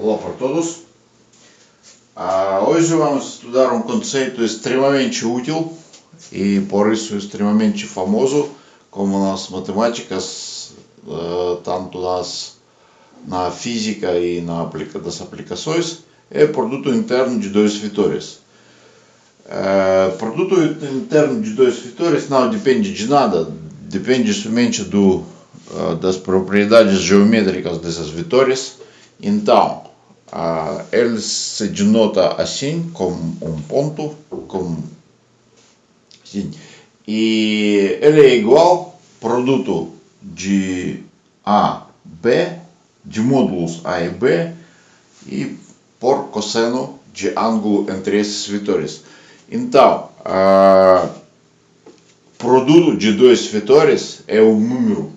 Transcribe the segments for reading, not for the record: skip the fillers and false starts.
Olá para todos. Hoje vamos estudar um conceito extremamente útil e por isso extremamente famoso como nas matemáticas, tanto na física e das aplicações, é produto interno de dois vetores. Produto interno de dois vetores não depende de nada, depende somente das propriedades geométricas desses vetores. Então, ele se denota assim, como um ponto, assim, e ele é igual produto de A, B, de módulos A e B, e por cosseno de ângulo entre esses vetores. Então, produto de dois vetores é um número,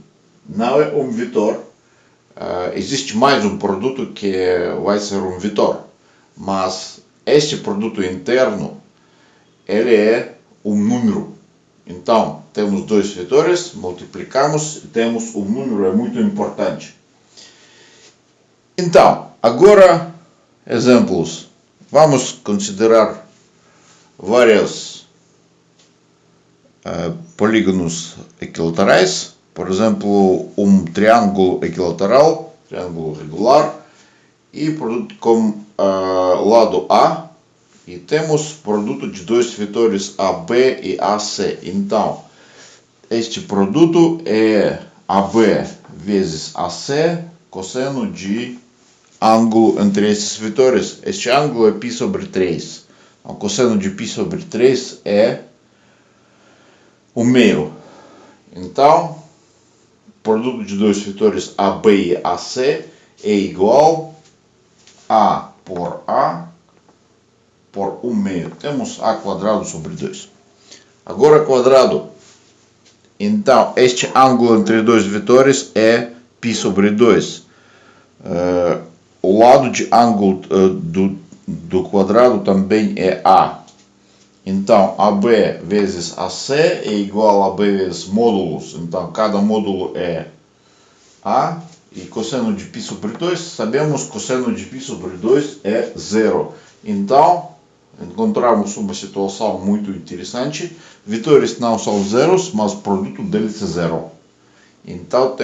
não é um vetor. Existe mais um produto que vai ser um vetor, mas este produto interno ele é um número. Então, temos dois vetores, multiplicamos e temos um número, é muito importante. Então, agora, exemplos. Vamos considerar vários polígonos equilaterais. Por exemplo, um triângulo equilateral, triângulo regular, e produto com lado A, e temos produto de dois vetores AB e AC. Então, este produto é AB vezes AC, cosseno de ângulo entre esses vetores. Este ângulo é π sobre 3. O cosseno de π sobre 3 é o meio. Então, produto de dois vetores AB e AC é igual a por meio. Temos A quadrado sobre 2. Agora quadrado. Então, este ângulo entre dois vetores é π sobre 2. O lado de ângulo do quadrado também é A. Então, AB vezes AC é igual a AB vezes módulos. Então, cada módulo é A. E cosseno de π sobre 2, sabemos que cosseno de π sobre 2 é zero. Então, encontramos uma situação muito interessante. Vetores não são zeros, mas o produto deles é zero. Então,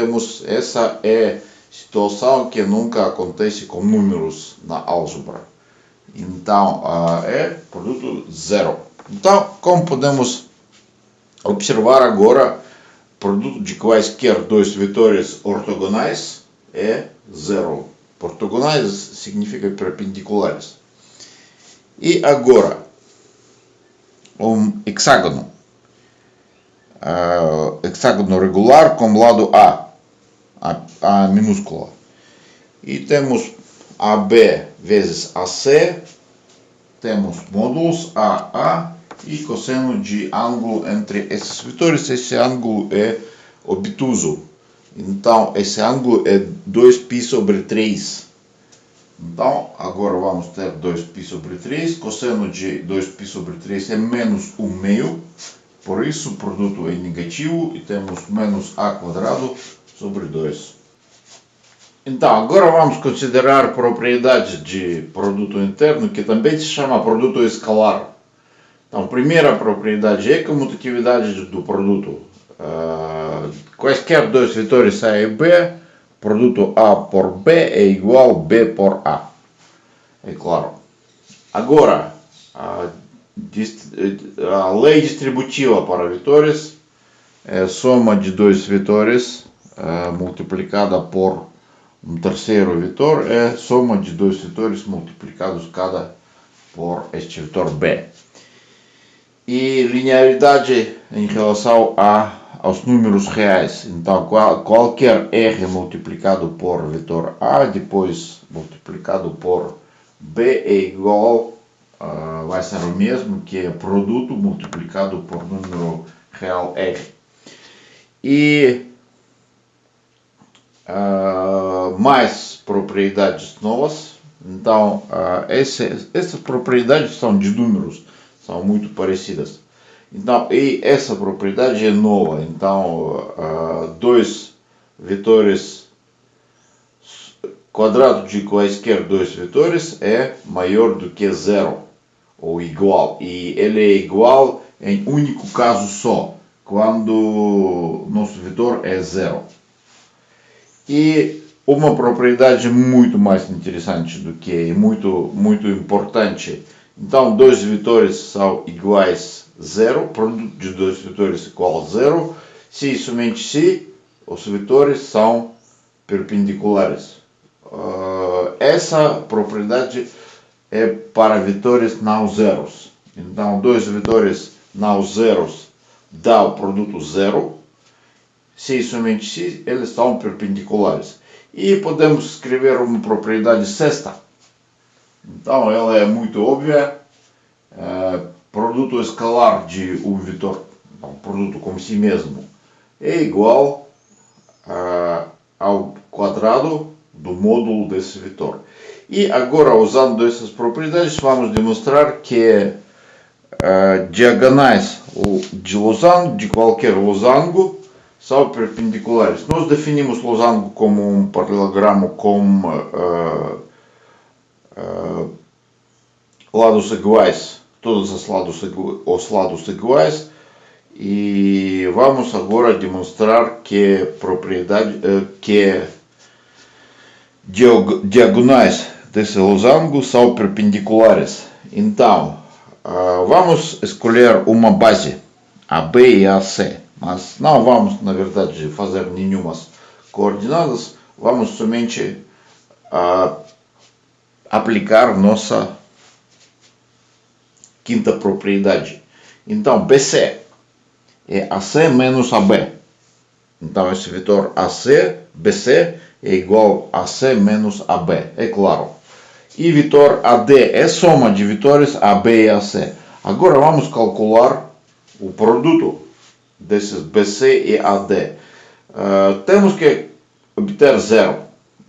essa é situação que nunca acontece com números na álgebra. Então, é produto zero. Então, como podemos observar agora, produto de quaisquer dois vetores ortogonais é zero. Ortogonais significa perpendiculares. E agora, um hexágono. Hexágono regular com lado A minúscula. E temos AB vezes AC, temos módulos AA e cosseno de ângulo entre esses vetores. Esse ângulo é obtuso. Então, esse ângulo é 2π sobre 3. Então, agora vamos ter 2π sobre 3. Cosseno de 2π sobre 3 é menos 1 meio. Por isso, o produto é negativo e temos menos A quadrado sobre 2. Então, agora vamos considerar propriedades de produto interno, que também se chama produto escalar. Então, a primeira propriedade é a comutatividade do produto. Quaisquer dois vetores A e B, produto A por B é igual a B por A. É claro. Agora, a lei distributiva para vetores é a soma de dois vetores multiplicada por um terceiro vetor é a soma de dois vetores multiplicados cada por este vetor B. E linearidade em relação aos números reais. Então, qualquer R multiplicado por vetor A, depois multiplicado por B é igual, vai ser o mesmo que é produto multiplicado por número real R. E mais propriedades novas. Então, essas propriedades são de números, são muito parecidas. Então, e essa propriedade é nova. Então, dois vetores quadrado de quaisquer dois vetores é maior do que zero, ou igual. E ele é igual em único caso só, quando nosso vetor é zero. E uma propriedade muito mais interessante do que muito importante. Então, dois vetores são iguais a zero, produto de dois vetores igual a zero, se e somente se os vetores são perpendiculares. Essa propriedade é para vetores não zeros. Então, dois vetores não zeros dá o produto zero, se e somente se eles são perpendiculares. E podemos escrever uma propriedade sexta. Então, ela é muito óbvia. Produto escalar de um vetor, produto com si mesmo, é igual ao quadrado do módulo desse vetor. E agora, usando essas propriedades, vamos demonstrar que diagonais de qualquer losango são perpendiculares. Nós definimos losango como um paralelogramo com lados iguais, todos os lados iguais, e vamos agora demonstrar que diagonais desse losango são perpendiculares. Então, vamos escolher uma base, a B e a C, mas não vamos, na verdade, fazer nenhuma coordenadas, vamos somente aplicar nossa quinta propriedade. Então, BC é AC menos AB. Então, esse vetor BC é igual a AC menos AB, é claro. E vetor AD é soma de vetores AB e AC. Agora vamos calcular o produto desses BC e AD. Temos que obter zero.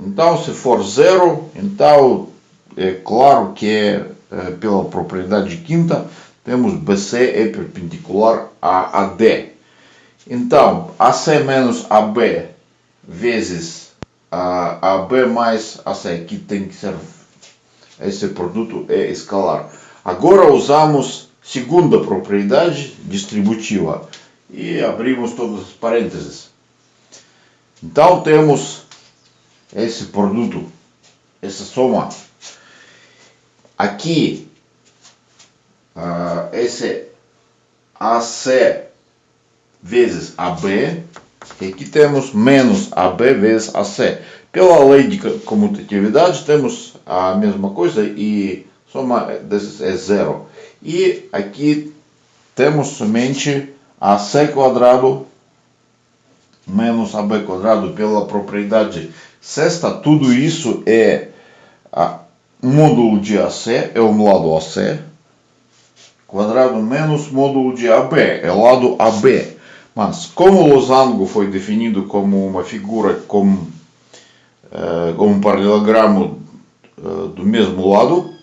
Então, se for zero, então é claro que pela propriedade quinta, temos BC é perpendicular a AD. Então, AC menos AB vezes AB mais AC, aqui tem que ser, esse produto é escalar. Agora usamos segunda propriedade distributiva e abrimos todas as parênteses. Então, temos esse produto, essa soma. Aqui, esse AC vezes AB, e aqui temos menos AB vezes AC. Pela lei de comutatividade, temos a mesma coisa e soma desses é zero. E aqui temos somente AC quadrado menos AB quadrado pela propriedade sexta. Tudo isso é módulo de AC, é o lado AC, quadrado menos módulo de AB, é o lado AB. Mas como o losango foi definido como uma figura como um paralelogramo do mesmo lado,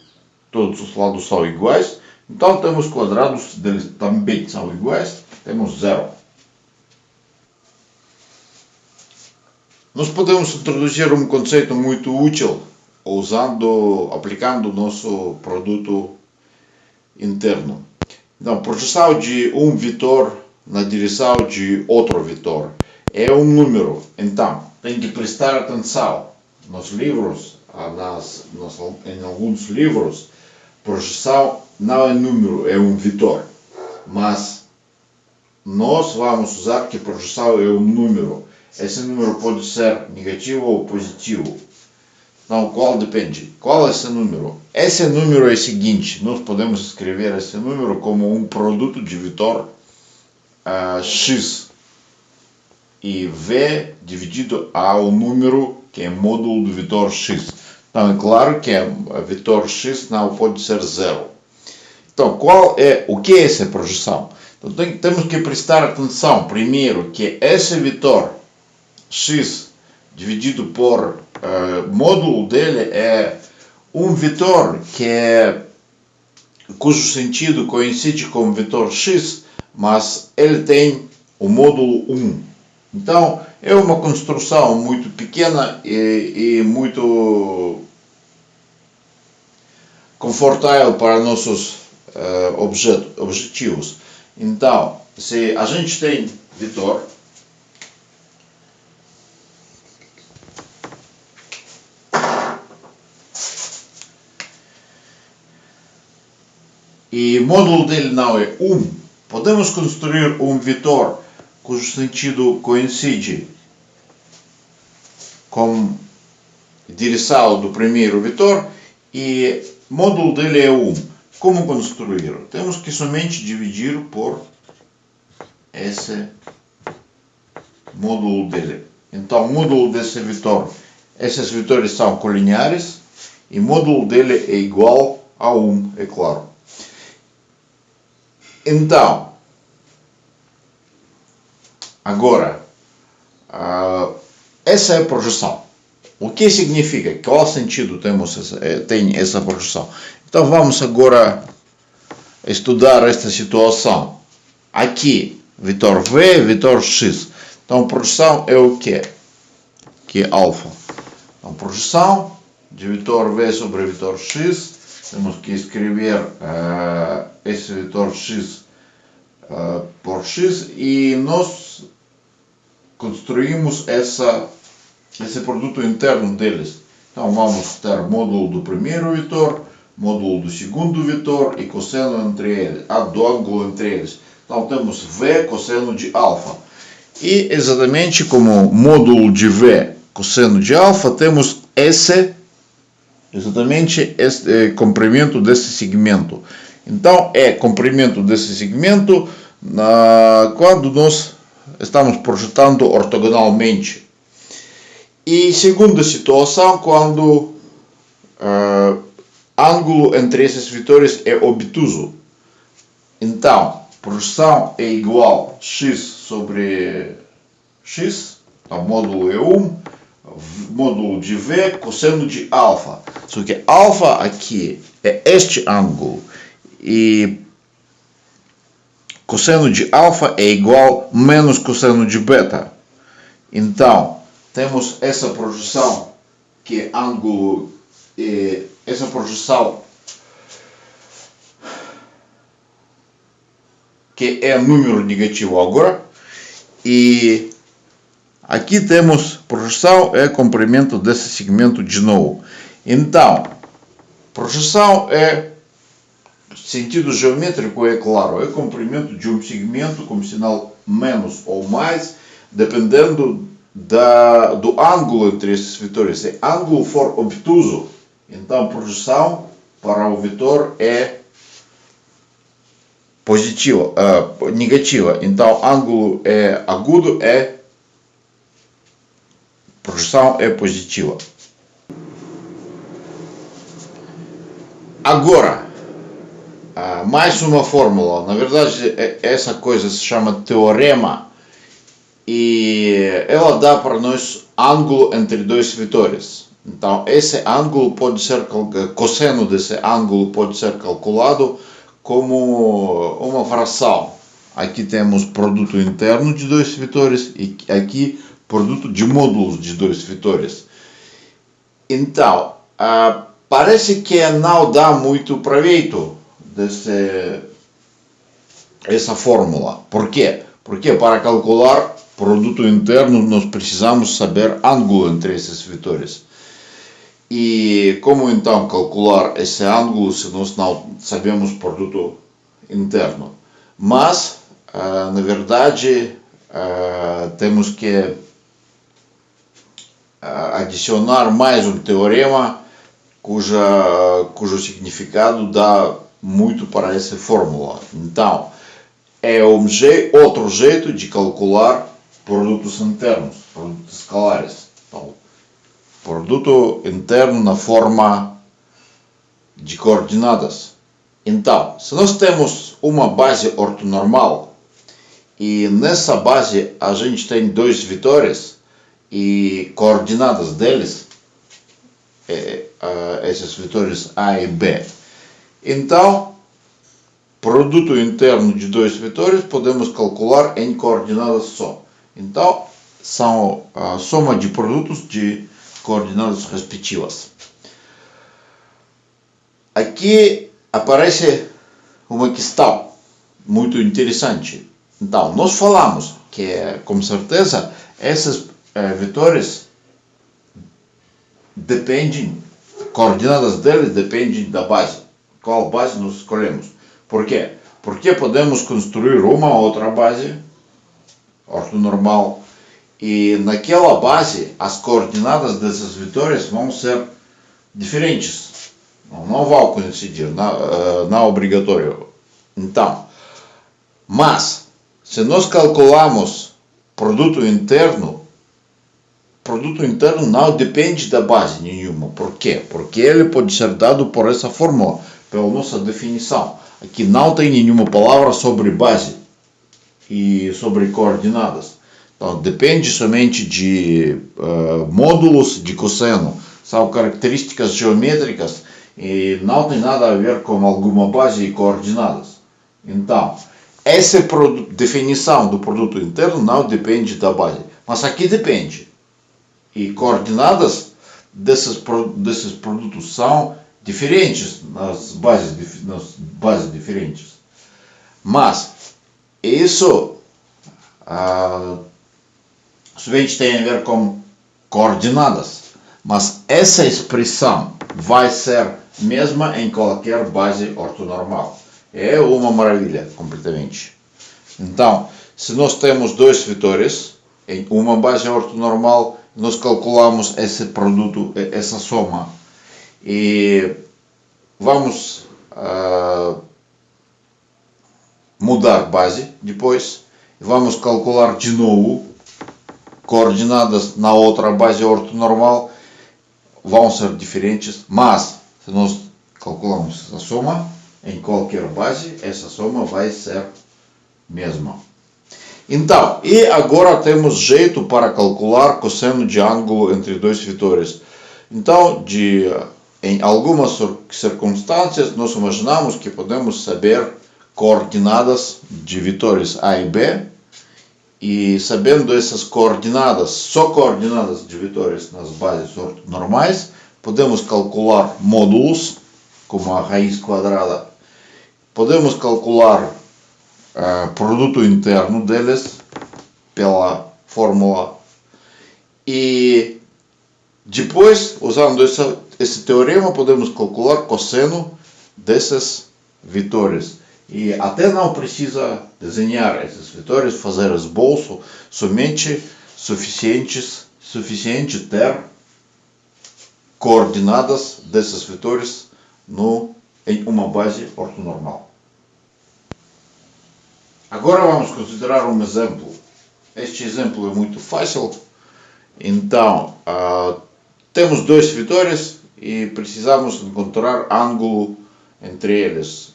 todos os lados são iguais, então temos quadrados deles também são iguais, temos zero. Nós podemos introduzir um conceito muito útil aplicando o nosso produto interno. Então, projeção de um vetor na direção de outro vetor é um número. Então, tem que prestar atenção nos livros, em alguns livros, projeção não é número, é um vetor. Mas nós vamos usar que projeção é um número. Esse número pode ser negativo ou positivo. Então, qual depende? Qual é esse número? Esse número é o seguinte, nós podemos escrever esse número como um produto de vetor x e v dividido ao número que é módulo do vetor x. Então, é claro que o vetor x não pode ser zero. Então, o que é essa projeção? Então, temos que prestar atenção primeiro que esse vetor x dividido por módulo dele é um vetor cujo sentido coincide com o vetor x, mas ele tem o módulo 1. Então, é uma construção muito pequena e muito confortável para nossos objetivos. Então, se a gente tem vetor, e o módulo dele não é 1, podemos construir um vetor cujo sentido coincide com a direção do primeiro vetor e o módulo dele é 1. Como construir? Temos que somente dividir por esse módulo dele. Então, o módulo desse vetor, esses vetores são colineares e o módulo dele é igual a 1, é claro. Então, agora, essa é a projeção. O que significa? Qual sentido tem essa projeção? Então vamos agora estudar esta situação. Aqui, vetor V, vetor X. Então, projeção é o quê? Que é alfa. Então, projeção de vetor V sobre vetor X. Temos que escrever esse vetor X por X e nós construímos esse produto interno deles. Então vamos ter módulo do primeiro vetor, módulo do segundo vetor e cosseno entre eles, do ângulo entre eles. Então temos V cosseno de alfa. E exatamente como módulo de V cosseno de alfa, temos exatamente este comprimento desse segmento. Então é comprimento desse segmento quando nós estamos projetando ortogonalmente. E segunda situação, quando ângulo entre esses vetores é obtuso. Então, projeção é igual a x sobre x, então módulo é 1, módulo de V, cosseno de alfa. Só que alfa aqui é este ângulo e cosseno de alfa é igual a menos cosseno de beta. Então, temos essa projeção que é ângulo, essa projeção que é número negativo agora, e aqui temos projeção é comprimento desse segmento de novo. Então, projeção é sentido geométrico, é claro, é comprimento de um segmento com sinal menos ou mais, dependendo do ângulo entre esses vetores. Se o ângulo for obtuso, então a projeção para o vetor é positiva, negativa. Então o ângulo é agudo, projeção é positiva. Agora, mais uma fórmula. Na verdade, essa coisa se chama teorema e ela dá para nós ângulo entre dois vetores. Então, esse ângulo pode ser, cosseno desse ângulo pode ser calculado como uma fração. Aqui temos produto interno de dois vetores e aqui produto de módulos de dois vetores. Então, parece que não dá muito proveito essa fórmula. Por quê? Porque para calcular produto interno nós precisamos saber ângulo entre esses vetores. E como então calcular esse ângulo se nós não sabemos produto interno? Mas, na verdade, temos que adicionar mais um teorema cujo significado dá muito para essa fórmula. Então, é outro jeito de calcular produtos internos, produtos escalares. Então, produto interno na forma de coordenadas. Então, se nós temos uma base ortonormal e nessa base a gente tem dois vetores e coordenadas deles, esses vetores A e B. Então, produto interno de dois vetores podemos calcular em coordenadas só. Então, são a soma de produtos de coordenadas respectivas. Aqui aparece uma questão muito interessante. Então, nós falamos que, com certeza, esses vetores dependem, coordenadas deles dependem da base. Qual base nós escolhemos? Por quê? Porque podemos construir uma outra base ortonormal e naquela base as coordenadas desses vetores vão ser diferentes. Não vão coincidir, não é obrigatório. Então, mas se nós calculamos produto interno não depende da base nenhuma. Por quê? Porque ele pode ser dado por essa fórmula, pela nossa definição. Aqui não tem nenhuma palavra sobre base e sobre coordenadas. Então, depende somente de módulos de cosseno. São características geométricas e não tem nada a ver com alguma base e coordenadas. Então, essa definição do produto interno não depende da base. Mas aqui depende. E coordenadas desses produtos são diferentes nas bases diferentes. Mas isso somente tem a ver com coordenadas. Mas essa expressão vai ser mesma em qualquer base ortonormal. É uma maravilha completamente. Então, se nós temos dois vetores em uma base ortonormal, nós calculamos esse produto, essa soma, e vamos mudar base depois, vamos calcular de novo coordenadas na outra base ortonormal, vão ser diferentes, mas se nós calculamos essa soma em qualquer base, essa soma vai ser mesma. Então, e agora temos jeito para calcular cosseno de ângulo entre dois vetores. Então, em algumas circunstâncias, nós imaginamos que podemos saber coordenadas de vetores A e B, e sabendo essas coordenadas, só coordenadas de vetores nas bases ortonormais, podemos calcular módulos, como a raiz quadrada. Podemos calcular produto interno deles pela fórmula, e depois, usando esse teorema, podemos calcular cosseno desses vetores. E até não precisa desenhar esses vetores, fazer esboço, somente suficiente ter coordenadas desses vetores em uma base ortonormal. Agora vamos considerar um exemplo. Este exemplo é muito fácil. Então, temos dois vetores e precisamos encontrar ângulo entre eles.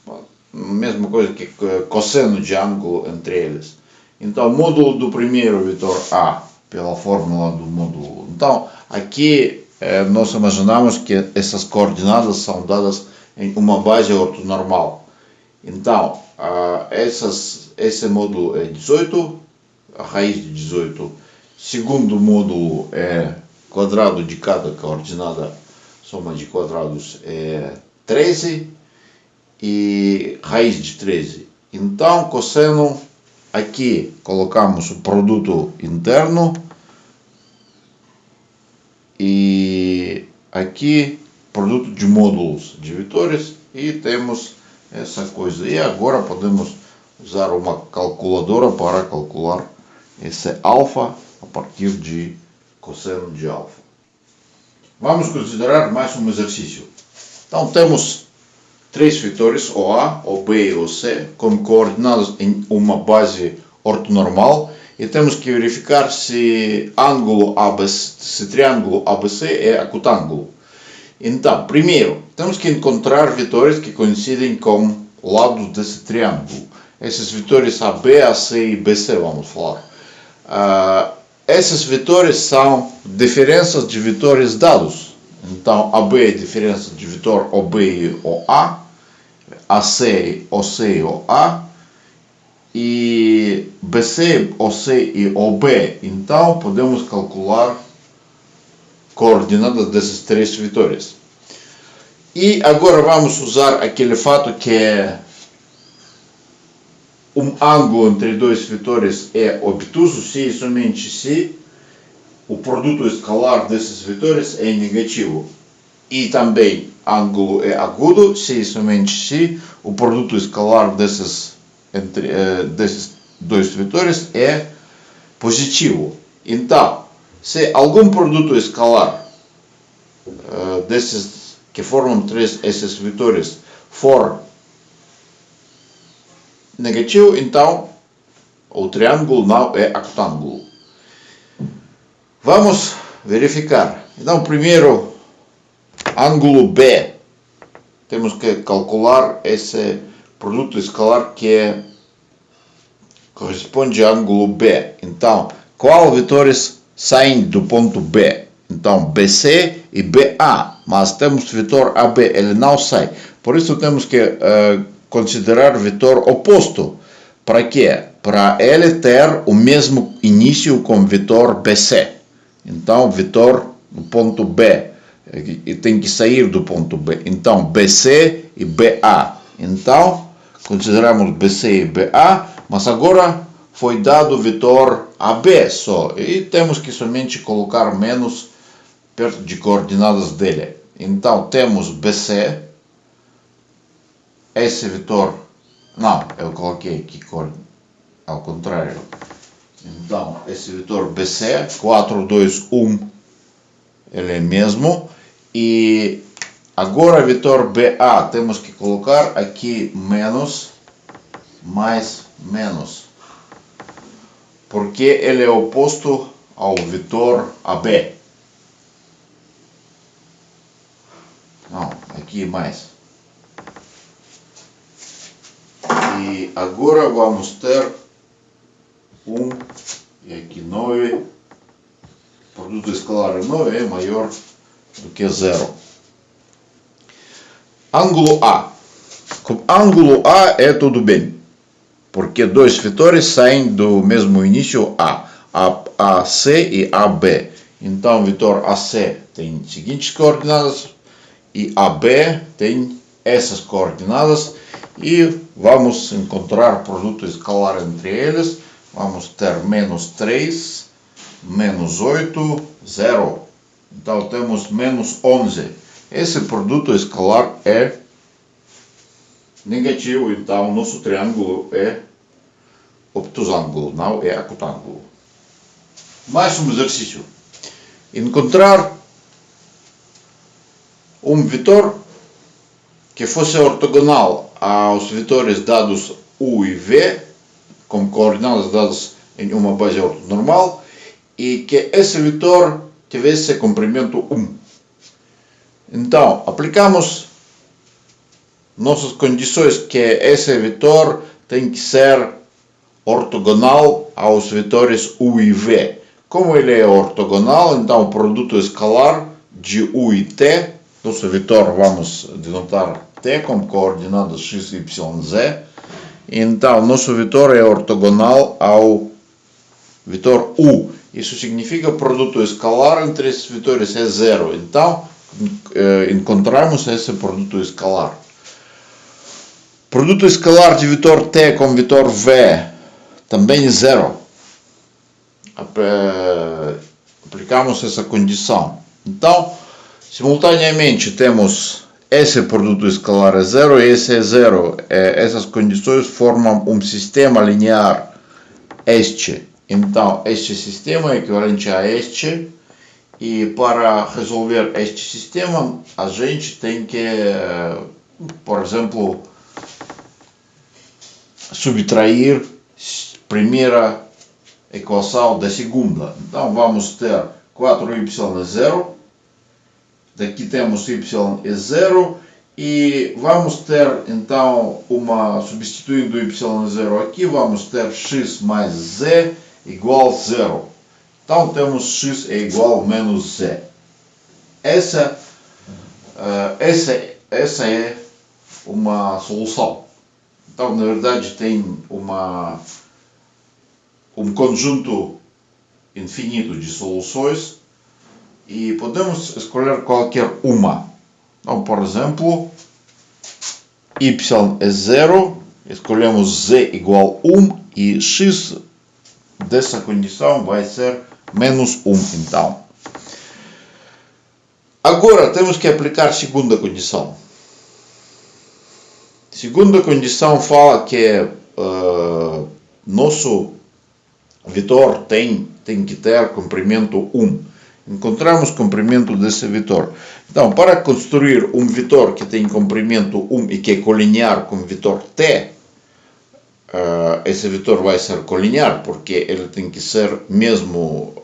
Mesma coisa que cosseno de ângulo entre eles. Então, módulo do primeiro vetor A, pela fórmula do módulo. Então, aqui nós imaginamos que essas coordenadas são dadas em uma base ortonormal. Então, esse módulo é 18, a raiz de 18. Segundo módulo é quadrado de cada coordenada, soma de quadrados é 13 e raiz de 13. Então, cosseno, aqui colocamos o produto interno e aqui produto de módulos de vetores, e temos essa coisa. E agora podemos usar uma calculadora para calcular esse alfa a partir de cosseno de alfa. Vamos considerar mais um exercício. Então, temos três vetores, o A, o B e o C, com coordenadas em uma base ortonormal, e temos que verificar se triângulo ABC é acutângulo. Então, primeiro, temos que encontrar vetores que coincidem com lados desse triângulo. Esses vetores AB, AC e BC, vamos falar. Esses vetores são diferenças de vetores dados. Então, AB é diferença de vetor OB e OA, AC, OC e OA, e BC, OC e OB. Então, podemos calcular coordenadas desses três vetores. E agora vamos usar aquele fato que ângulo entre dois vetores é obtuso se e somente se o produto escalar desses vetores é negativo. E também ângulo é agudo se e somente se o produto escalar desses dois vetores é positivo. Então, se algum produto escalar desses que formam esses vetores for negativo, então o triângulo não é acutângulo. Vamos verificar. Então, primeiro, ângulo B. Temos que calcular esse produto escalar que corresponde a ângulo B. Então, qual vetores saem do ponto B? Então, BC e BA. Mas temos vetor AB, ele não sai. Por isso temos que considerar vetor oposto. Para quê? Para ele ter o mesmo início com vetor BC. Então, vetor do ponto B e tem que sair do ponto B. Então, BC e BA. Então, consideramos BC e BA, mas agora foi dado o vetor AB só. E temos que somente colocar menos perto de coordenadas dele. Então, temos BC, esse vetor, não, eu coloquei aqui ao contrário. Então, esse vetor BC, 4, 2, 1, ele é mesmo. E agora, vetor BA, temos que colocar aqui menos, mais menos. Porque ele é oposto ao vetor AB. Não, aqui mais. E agora vamos ter 1 e aqui 9. O produto escalar 9 é maior do que 0. Ângulo A. Com ângulo A é tudo bem. Porque dois vetores saem do mesmo início AC e AB. Então, o vetor AC tem as seguintes coordenadas e AB tem essas coordenadas. E vamos encontrar produto escalar entre eles. Vamos ter menos 3, menos 8, 0. Então, temos menos 11. Esse produto escalar é negativo, então nosso triângulo é obtusângulo, não é acutângulo. Mais um exercício. Encontrar um vetor que fosse ortogonal aos vetores dados U e V, com coordenadas dadas em uma base ortonormal, e que esse vetor tivesse comprimento 1. Então, aplicamos nossas condições que esse vetor tem que ser ortogonal aos vetores U e V. Como ele é ortogonal, então o produto escalar de U e T, nosso vetor vamos denotar T com coordenadas x, y, z. Então, nosso vetor é ortogonal ao vetor U. Isso significa que o produto escalar entre esses vetores é 0. Então, encontramos esse produto escalar. Produto escalar de vetor T com vetor V também é 0. Aplicamos essa condição. Então, simultaneamente temos esse produto escalar é 0 e esse é 0. Essas condições formam um sistema linear este. Então, este sistema é equivalente a este. E para resolver este sistema, a gente tem que, por exemplo, subtrair primeira equação da segunda. Então, vamos ter 4y é 0. Daqui temos y é 0. E vamos ter, então, substituindo y é 0 aqui, vamos ter x mais z igual a 0. Então, temos x é igual a menos z. Essa é uma solução. Então, na verdade, tem conjunto infinito de soluções e podemos escolher qualquer uma. Então, por exemplo, y é 0, escolhemos z igual 1 e x dessa condição vai ser menos 1, então. Agora temos que aplicar a segunda condição. Segunda condição fala que nosso vetor tem que ter comprimento 1. Encontramos o comprimento desse vetor. Então, para construir um vetor que tem comprimento 1 e que é colinear com o vetor t, esse vetor vai ser colinear, porque ele tem que ser mesmo,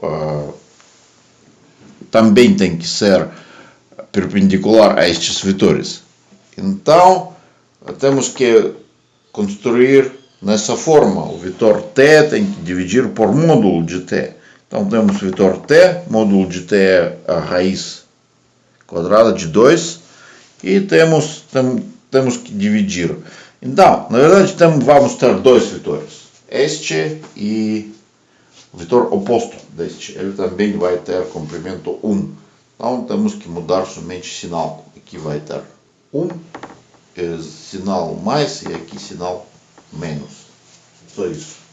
também tem que ser perpendicular a estes vetores. Então, temos que construir nessa forma. O vetor t tem que dividir por módulo de t. Então, temos o vetor t, módulo de t é a raiz quadrada de 2, e temos que dividir. Então, na verdade, vamos ter dois vetores. Este e o vetor oposto deste. Ele também vai ter comprimento 1. Então, temos que mudar somente o sinal. Aqui vai ter 1, sinal mais, e aqui sinal menos. Só isso.